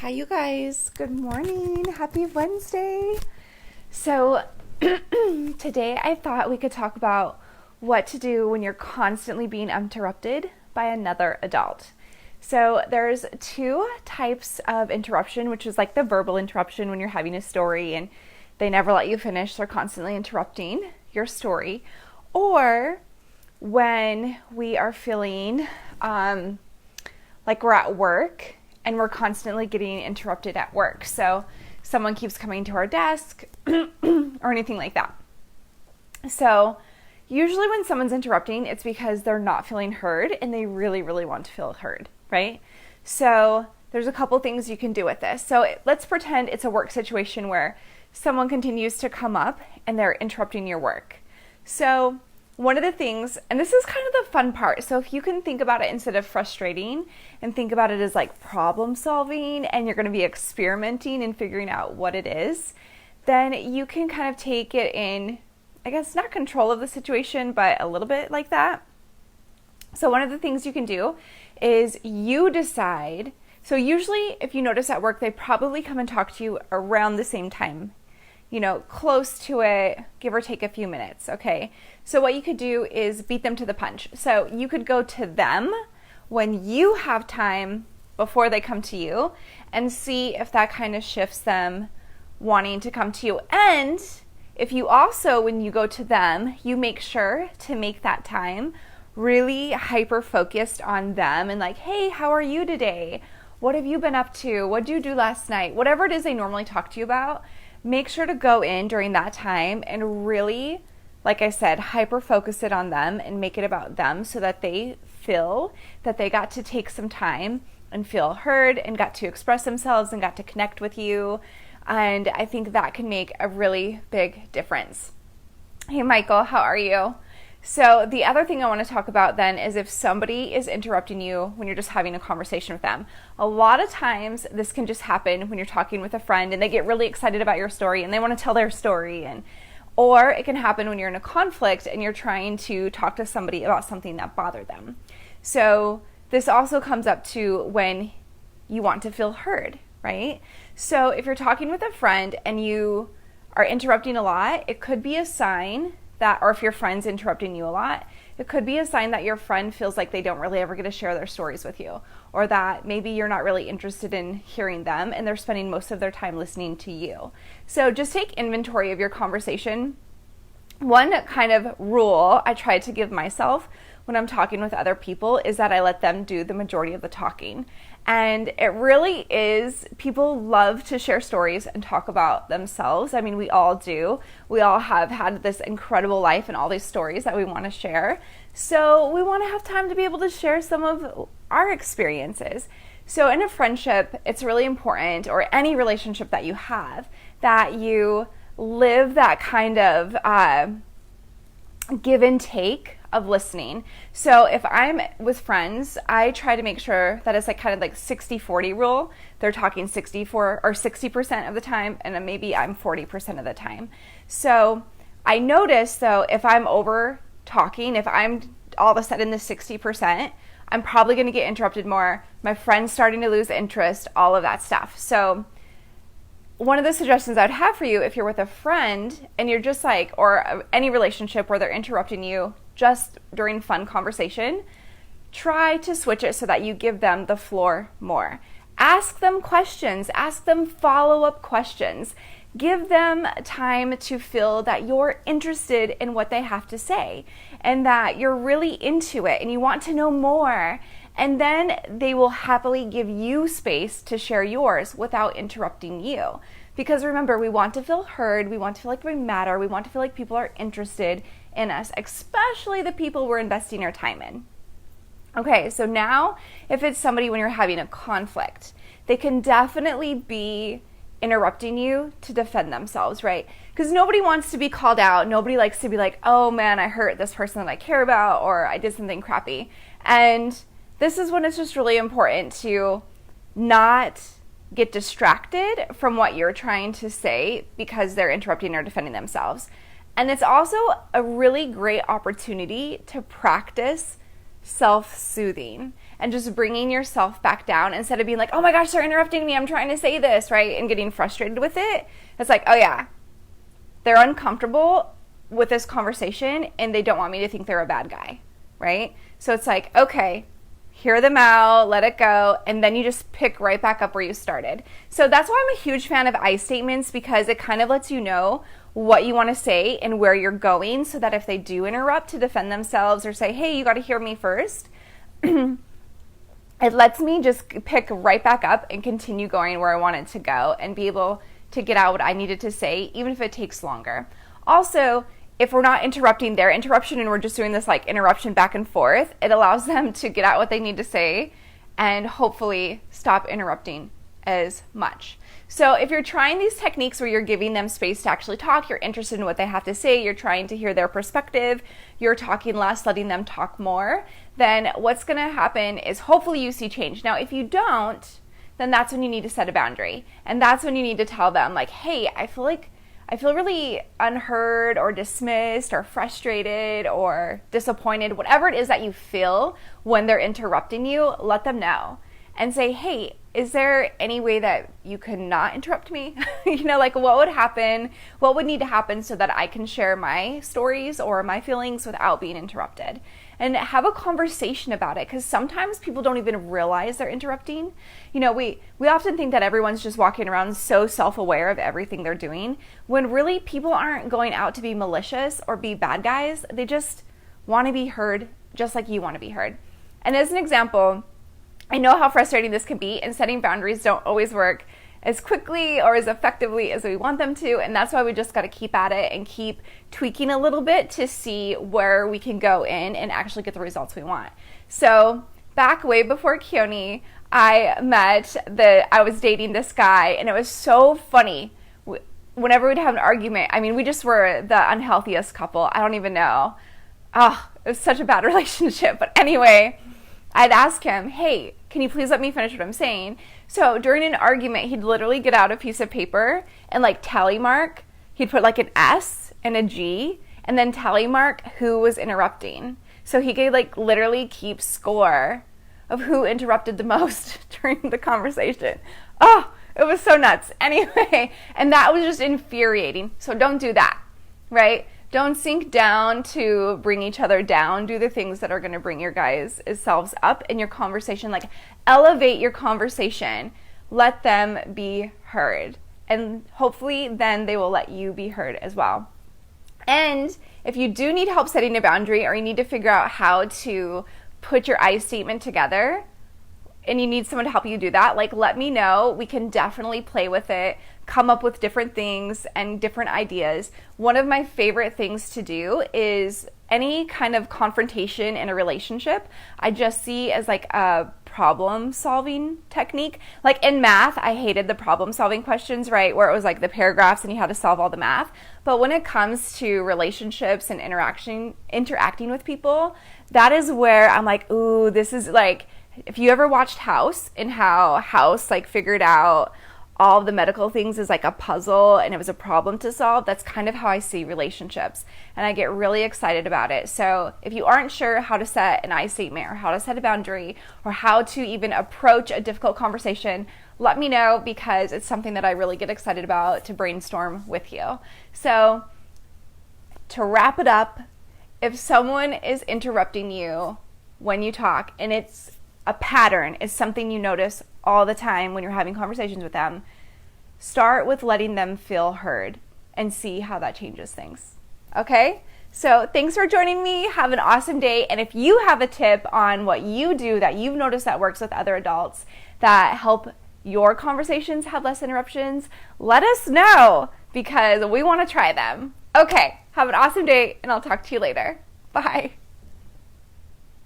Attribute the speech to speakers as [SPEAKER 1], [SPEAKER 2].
[SPEAKER 1] Hi, you guys. Good morning. Happy Wednesday. So, today I thought we could talk about what to do when you're constantly being interrupted by another adult. So, there's two types of interruption, which is like the verbal interruption when you're having a story and they never let you finish. They're constantly interrupting your story. Or when we are feeling like we're at work and we're constantly getting interrupted at work. So someone keeps coming to our desk or anything like that. So usually when someone's interrupting, it's because they're not feeling heard and they really, really want to feel heard, right? So there's a couple things you can do with this. So let's pretend it's a work situation where someone continues to come up and they're interrupting your work. So one of the things, and this is kind of the fun part, so if you can think about it instead of frustrating and think about it as like problem solving and you're going to be experimenting and figuring out what it is, then you can kind of take it in, I guess, not control of the situation, but a little bit like that. So one of the things you can do is you decide, so usually if you notice at work, they probably come and talk to you around the same time, close to it, give or take a few minutes, okay? So what you could do is beat them to the punch. So you could go to them when you have time before they come to you and see if that kind of shifts them wanting to come to you. And if you also, when you go to them, you make sure to make that time really hyper-focused on them and like, hey, how are you today? What have you been up to? What did you do last night? Whatever it is they normally talk to you about, make sure to go in during that time and really, like I said, hyper-focus it on them and make it about them so that they feel that they got to take some time and feel heard and got to express themselves and got to connect with you. And I think that can make a really big difference. Hey, Michael, how are you? So the other thing I want to talk about then is if somebody is interrupting you when you're just having a conversation with them. A lot of times this can just happen when you're talking with a friend and they get really excited about your story and they want to tell their story, or it can happen when you're in a conflict and you're trying to talk to somebody about something that bothered them. So this also comes up to when you want to feel heard, right? So if you're talking with a friend and you are interrupting a lot, it could be a sign that, or if your friend's interrupting you a lot, it could be a sign that your friend feels like they don't really ever get to share their stories with you, or that maybe you're not really interested in hearing them and they're spending most of their time listening to you. So just take inventory of your conversation. One kind of rule I try to give myself when I'm talking with other people is that I let them do the majority of the talking. And it really is, people love to share stories and talk about themselves. I mean, we all do. We all have had this incredible life and all these stories that we want to share. So we want to have time to be able to share some of our experiences. So in a friendship, it's really important, or any relationship that you have, that you live that kind of give and take of listening. So if I'm with friends, I try to make sure that it's like kind of like 60-40 rule. They're talking 60% of the time, and then maybe I'm 40% of the time. So I notice though, if I'm over talking, if I'm all of a sudden the 60%, I'm probably going to get interrupted more. My friend's starting to lose interest, all of that stuff. So one of the suggestions I'd have for you if you're with a friend and you're just like, or any relationship where they're interrupting you just during fun conversation, try to switch it so that you give them the floor more. Ask them questions, ask them follow-up questions. Give them time to feel that you're interested in what they have to say and that you're really into it and you want to know more. And then they will happily give you space to share yours without interrupting you. Because remember, we want to feel heard, we want to feel like we matter, we want to feel like people are interested in us, especially the people we're investing our time in. Okay, so now if it's somebody when you're having a conflict, they can definitely be interrupting you to defend themselves, right? Because nobody wants to be called out. Nobody likes to be like, oh man, I hurt this person that I care about, or I did something crappy. And this is when it's just really important to not get distracted from what you're trying to say because they're interrupting or defending themselves. And it's also a really great opportunity to practice self-soothing. and just bringing yourself back down instead of being like, oh my gosh, they're interrupting me, I'm trying to say this, right? And getting frustrated with it. It's like, oh yeah, they're uncomfortable with this conversation and they don't want me to think they're a bad guy, right? So it's like, okay, hear them out, let it go, and then you just pick right back up where you started. So that's why I'm a huge fan of I statements, because it kind of lets you know what you want to say and where you're going, so that if they do interrupt to defend themselves or say, hey, you got to hear me first, it lets me just pick right back up and continue going where I wanted to go and be able to get out what I needed to say, even if it takes longer. Also, if we're not interrupting their interruption and we're just doing this like interruption back and forth, it allows them to get out what they need to say and hopefully stop interrupting as much. So if you're trying these techniques where you're giving them space to actually talk, you're interested in what they have to say, you're trying to hear their perspective, you're talking less, letting them talk more, then what's going to happen is hopefully you see change. Now, if you don't, then that's when you need to set a boundary. And that's when you need to tell them like, hey, I feel really unheard or dismissed or frustrated or disappointed, whatever it is that you feel when they're interrupting you, let them know and say, hey, is there any way that you could not interrupt me? Like what would happen? What would need to happen so that I can share my stories or my feelings without being interrupted? And have a conversation about it, because sometimes people don't even realize they're interrupting. We often think that everyone's just walking around so self-aware of everything they're doing, when really people aren't going out to be malicious or be bad guys. They just want to be heard just like you want to be heard. And as an example, I know how frustrating this can be, and setting boundaries don't always work as quickly or as effectively as we want them to, and that's why we just got to keep at it and keep tweaking a little bit to see where we can go in and actually get the results we want. So back way before Keone, I was dating this guy, and it was so funny. Whenever we'd have an argument, we just were the unhealthiest couple. I don't even know. It was such a bad relationship. But anyway, I'd ask him, hey, can you please let me finish what I'm saying? So during an argument, he'd literally get out a piece of paper and like tally mark. He'd put like an S and a G and then tally mark who was interrupting. So he could like literally keep score of who interrupted the most during the conversation. Oh, it was so nuts. Anyway, and that was just infuriating. So don't do that, right? Don't sink down to bring each other down. Do the things that are going to bring your guys' selves up in your conversation. Like elevate your conversation. Let them be heard. And hopefully then they will let you be heard as well. And if you do need help setting a boundary, or you need to figure out how to put your I statement together, and you need someone to help you do that, like let me know. We can definitely play with it, come up with different things and different ideas. One of my favorite things to do is any kind of confrontation in a relationship, I just see as like a problem solving technique. Like in math, I hated the problem solving questions, right? Where it was like the paragraphs and you had to solve all the math. But when it comes to relationships and interacting with people, that is where I'm like, ooh, this is like, if you ever watched House, and how House like figured out all of the medical things as like a puzzle and it was a problem to solve, that's kind of how I see relationships, and I get really excited about it. So if you aren't sure how to set an I statement or how to set a boundary or how to even approach a difficult conversation, let me know, because it's something that I really get excited about to brainstorm with you. So to wrap it up, if someone is interrupting you when you talk and it's a pattern, is something you notice all the time when you're having conversations with them, start with letting them feel heard and see how that changes things. Okay? So thanks for joining me. Have an awesome day. And if you have a tip on what you do that you've noticed that works with other adults that help your conversations have less interruptions, let us know, because we want to try them. Okay, have an awesome day, and I'll talk to you later. Bye.